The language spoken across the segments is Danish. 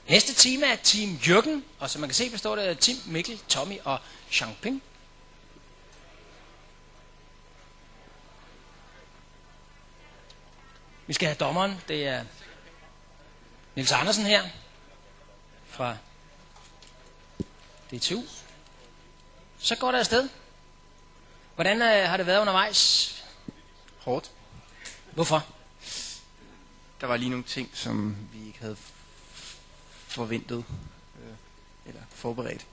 Næste team er Team Jürgen, og som man kan se består det af Tim, Mikkel, Tommy og Xiangping. Vi skal have dommeren, det er Niels Andersen her fra DTU. Så går det afsted. Hvordan har det været undervejs? Hårdt. Hvorfor? Der var lige nogle ting, som vi ikke havde forventet eller forberedt.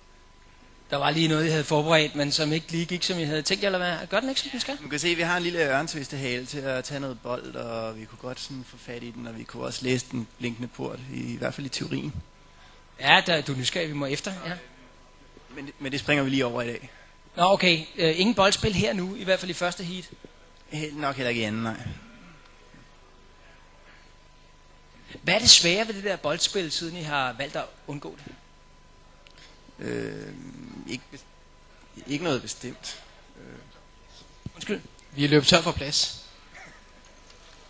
Der var lige noget, I havde forberedt, men som ikke lige gik, som I havde tænkt, eller hvad? Gør den ikke, som den skal? Du kan se, at vi har en lille ørntvistehale til at tage noget bold, og vi kunne godt sådan få fat i den, og vi kunne også læse den blinkende port, i hvert fald i teorien. Ja, du er nysgerrig, vi må efter, ja. Men det springer vi lige over i dag. Nå, okay. Ingen boldspil her nu, i hvert fald i første heat. Nok heller ikke i anden, nej. Hvad er det svære ved det der boldspil, siden I har valgt at undgå det? Ikke noget bestemt. Undskyld. Vi er løbet tør for plads.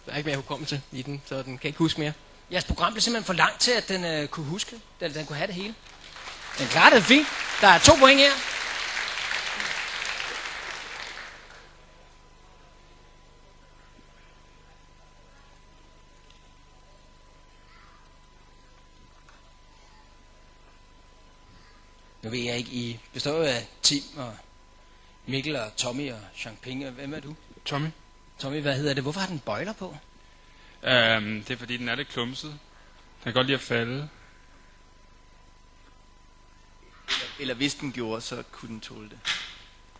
Der er ikke mere hukommelse i den, så den kan ikke huske mere. Jeres program blev simpelthen for langt til, at den kunne huske, eller den kunne have det hele. Den klarer det fint. Der er 2 point her. Nu ved jeg ikke, I består af Tim og Mikkel og Tommy og Xiangping. Hvem er du? Tommy. Tommy, hvad hedder det? Hvorfor har den bøjler på? Det er fordi, den er lidt klumset. Den kan godt lide at falde. Eller hvis den gjorde, så kunne den tåle det.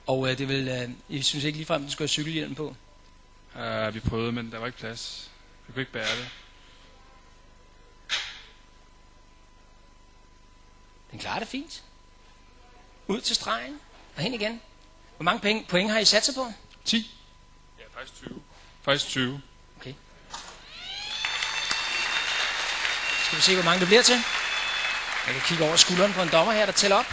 Og det vil, I synes ikke ligefrem, den skulle have cykelhjelm på? Vi prøvede, men der var ikke plads. Vi kunne ikke bære det. Den klarer det fint. Ud til stregen og hen igen. Hvor mange point har I sat sig på? 10. Ja, faktisk 20. Okay. Skal vi se, hvor mange det bliver til? Jeg kan kigge over skulderen på en dommer her, der tæller op.